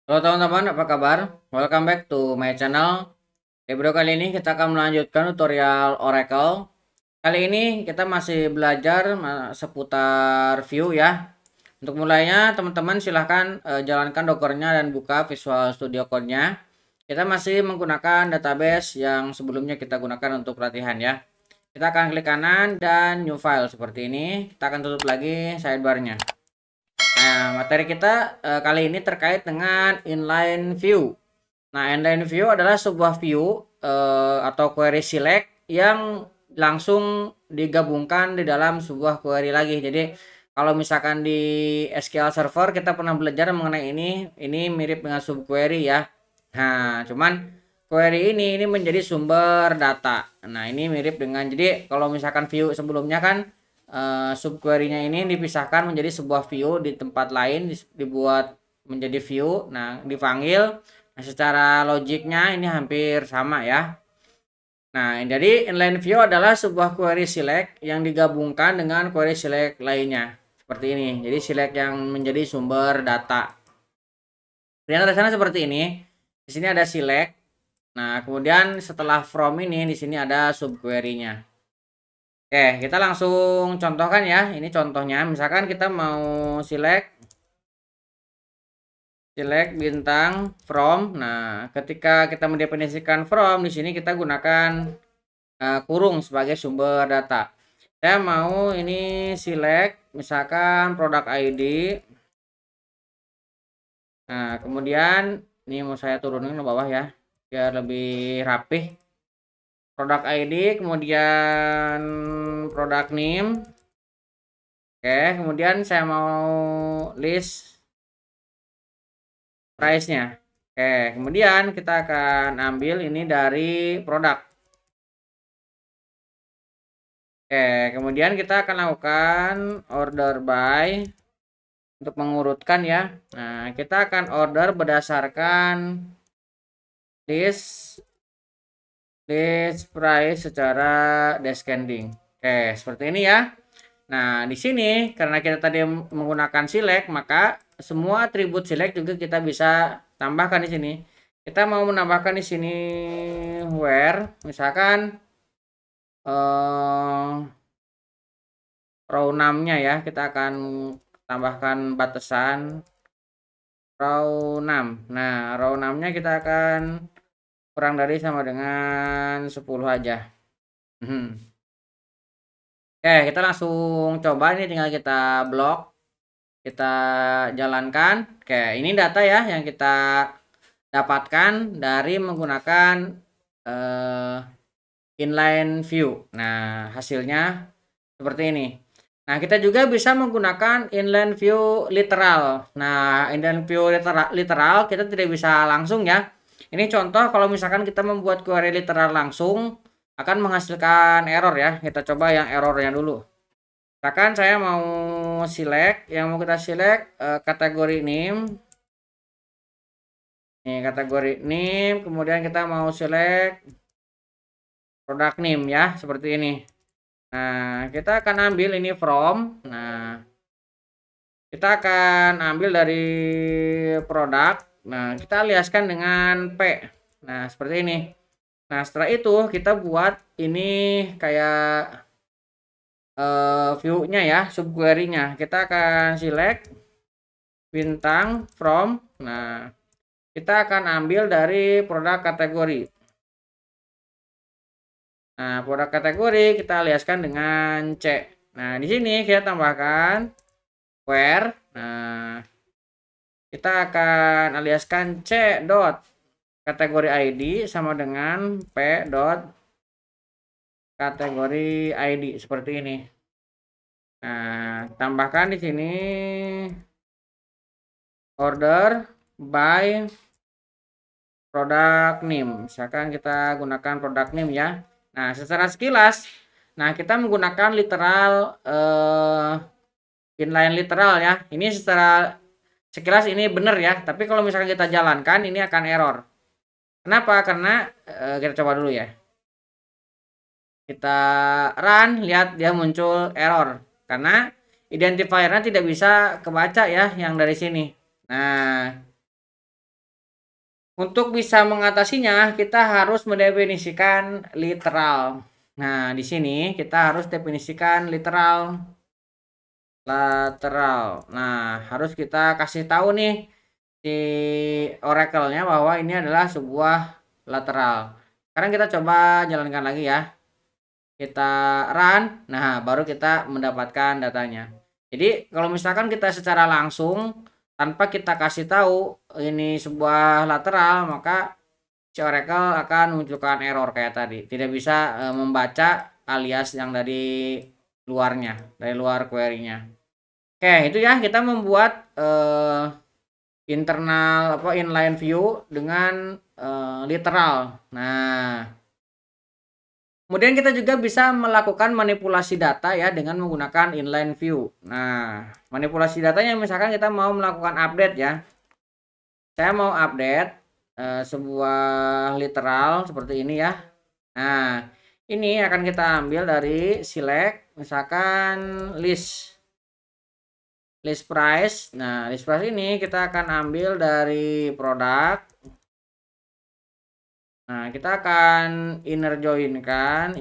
Halo teman-teman, apa kabar? Welcome back to my channel. Di video kali ini kita akan melanjutkan tutorial Oracle. Kali ini kita masih belajar seputar view ya. Untuk mulainya, teman-teman silahkan jalankan Dockernya dan buka Visual Studio Code-nya. Kita masih menggunakan database yang sebelumnya kita gunakan untuk latihan ya. Kita akan klik kanan dan New File seperti ini. Kita akan tutup lagi sidebar-nya. Nah, materi kita kali ini terkait dengan inline view. Nah, inline view adalah sebuah view atau query select yang langsung digabungkan di dalam sebuah query lagi. Jadi, kalau misalkan di SQL Server kita pernah belajar mengenai ini mirip dengan subquery ya. Nah, cuman query ini menjadi sumber data. Nah, ini mirip dengan jadi kalau misalkan view sebelumnya kan subquery-nya ini dipisahkan menjadi sebuah view di tempat lain dibuat menjadi view. Nah, dipanggil. Nah, secara logiknya ini hampir sama ya. Nah, jadi inline view adalah sebuah query select yang digabungkan dengan query select lainnya. Seperti ini. Jadi select yang menjadi sumber data. Ternyata sana seperti ini. Di sini ada select. Nah, kemudian setelah from ini di sini ada subquery-nya. Oke, kita langsung contohkan ya. Ini contohnya, misalkan kita mau select bintang from. Nah, ketika kita mendefinisikan from di sini kita gunakan kurung sebagai sumber data. Saya mau ini select misalkan produk ID. Nah, kemudian ini mau saya turunin ke bawah ya, biar lebih rapih. Produk ID, kemudian produk name. Oke, kemudian saya mau list price-nya. Oke, kemudian kita akan ambil ini dari produk. Oke, kemudian kita akan lakukan order by untuk mengurutkan ya. Nah, kita akan order berdasarkan list price secara descending. Oke, seperti ini ya. Nah, di sini karena kita tadi menggunakan select, maka semua atribut select juga kita bisa tambahkan di sini. Kita mau menambahkan di sini where, misalkan row 6-nya ya, kita akan tambahkan batasan row 6. Nah, row 6-nya kita akan kurang dari sama dengan 10 aja. Oke, kita langsung coba, ini tinggal kita blok, kita jalankan. Oke, ini data ya yang kita dapatkan dari menggunakan inline view. Nah, hasilnya seperti ini. Nah, kita juga bisa menggunakan inline view literal. Nah, inline view literal kita tidak bisa langsung ya. Ini contoh kalau misalkan kita membuat query literal langsung akan menghasilkan error ya. Kita coba yang errornya dulu. Misalkan saya mau select, yang mau kita select kategori name. Nih, kategori name, kemudian kita mau select produk name ya, seperti ini. Nah, kita akan ambil ini from. Nah, kita akan ambil dari produk. Nah, kita aliaskan dengan P. Nah, seperti ini. Nah, setelah itu kita buat ini kayak view-nya ya, subquery-nya. Kita akan select bintang from. Nah, kita akan ambil dari produk kategori. Nah, produk kategori kita aliaskan dengan C. Nah, di sini kita tambahkan where. Nah, kita akan aliaskan C dot kategori ID sama dengan P dot kategori ID seperti ini. Nah, tambahkan di sini order by product name. Misalkan kita gunakan product name ya. Nah, secara sekilas, nah kita menggunakan literal inline literal ya. Ini secara sekilas ini benar ya. Tapi kalau misalkan kita jalankan ini akan error. Kenapa? Karena kita coba dulu ya. Kita run, lihat dia muncul error karena identifiernya tidak bisa kebaca ya yang dari sini. Nah, Untuk bisa mengatasinya, kita harus mendefinisikan literal. Nah, di sini kita harus definisikan literal. Lateral. Nah, harus kita kasih tahu nih di Oracle-nya bahwa ini adalah sebuah lateral. Sekarang kita coba jalankan lagi ya. Kita run, nah baru kita mendapatkan datanya. Jadi kalau misalkan kita secara langsung tanpa kita kasih tahu ini sebuah lateral, maka si Oracle akan menunjukkan error kayak tadi. Tidak bisa membaca alias yang dari luarnya, dari luar query-nya. Oke, itu ya kita membuat internal inline view dengan literal. Nah, kemudian kita juga bisa melakukan manipulasi data ya dengan menggunakan inline view. Nah, manipulasi datanya misalkan kita mau melakukan update ya. Saya mau update sebuah literal seperti ini ya. Nah, ini akan kita ambil dari select misalkan list price. Nah, list price ini kita akan ambil dari produk. Nah, kita akan inner joinkan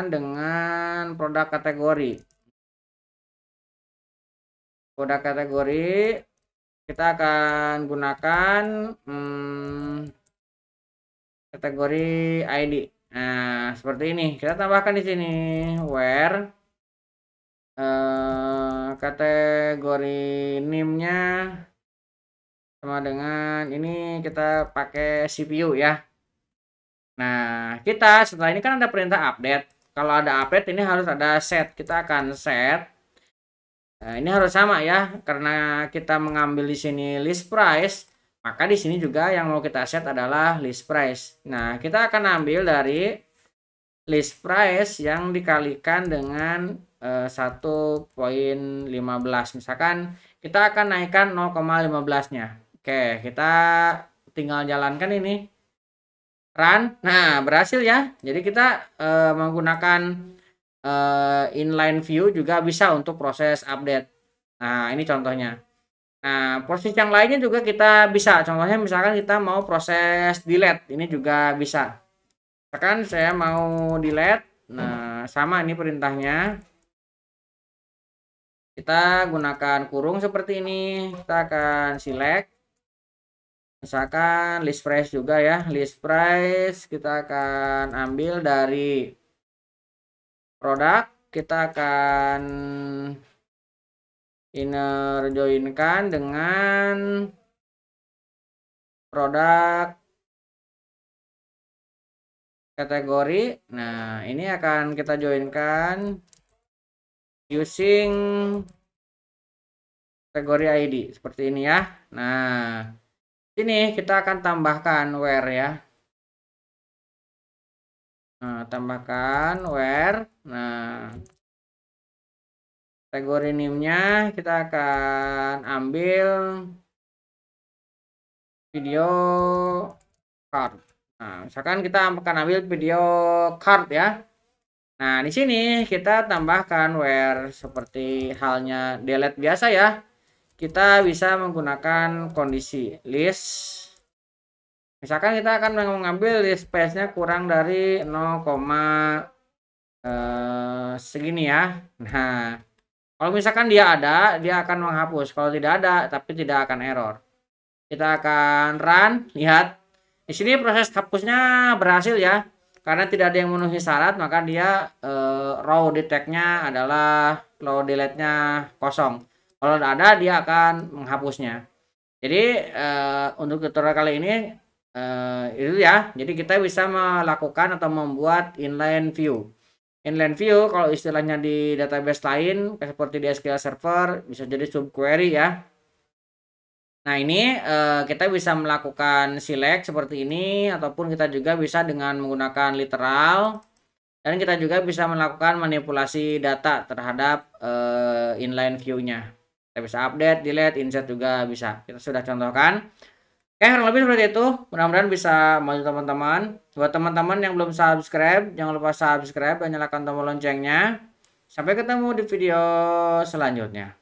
dengan produk kategori. Produk kategori kita akan gunakan kategori ID. Nah, seperti ini. Kita tambahkan di sini where kategori name-nya sama dengan ini kita pakai CPU ya. Nah, kita setelah ini kan ada perintah update. Kalau ada update ini harus ada set. Kita akan set. Nah, ini harus sama ya, karena kita mengambil di sini list price, maka di sini juga yang mau kita set adalah list price. Nah, kita akan ambil dari list price yang dikalikan dengan 1,15. Misalkan kita akan naikkan 0,15-nya. Oke, kita tinggal jalankan ini. Run. Nah, berhasil ya. Jadi kita menggunakan inline view juga bisa untuk proses update. Nah, ini contohnya. Nah, proses yang lainnya juga kita bisa. Contohnya misalkan kita mau proses delete, ini juga bisa. Misalkan saya mau delete. Nah, sama ini perintahnya. Kita gunakan kurung seperti ini. Kita akan select. Misalkan list price juga ya. List price kita akan ambil dari produk. Kita akan inner joinkan dengan produk kategori. Nah, ini akan kita joinkan using kategori ID seperti ini ya. Nah, ini kita akan tambahkan where ya. Nah, tambahkan where. Nah, kategori name-nya kita akan ambil video card. Nah, misalkan kita akan ambil video card ya. Nah, di sini kita tambahkan where seperti halnya delete biasa ya. Kita bisa menggunakan kondisi list. Misalkan kita akan mengambil list space-nya kurang dari 0, segini ya. Nah, kalau misalkan dia ada, dia akan menghapus. Kalau tidak ada, tapi tidak akan error. Kita akan run, lihat. Di sini proses hapusnya berhasil ya. Karena tidak ada yang memenuhi syarat, maka dia raw detect-nya adalah raw delete-nya kosong. Kalau ada, dia akan menghapusnya. Jadi untuk tutorial kali ini itu ya. Jadi kita bisa melakukan atau membuat inline view. Inline view kalau istilahnya di database lain seperti di SQL Server bisa jadi subquery ya. Nah, ini kita bisa melakukan select seperti ini ataupun kita juga bisa dengan menggunakan literal dan kita juga bisa melakukan manipulasi data terhadap inline view-nya. Kita bisa update, delete, insert juga bisa. Kita sudah contohkan. Oke, kurang lebih seperti itu. Mudah-mudahan bisa membantu teman-teman. Buat teman-teman yang belum subscribe, jangan lupa subscribe dan nyalakan tombol loncengnya. Sampai ketemu di video selanjutnya.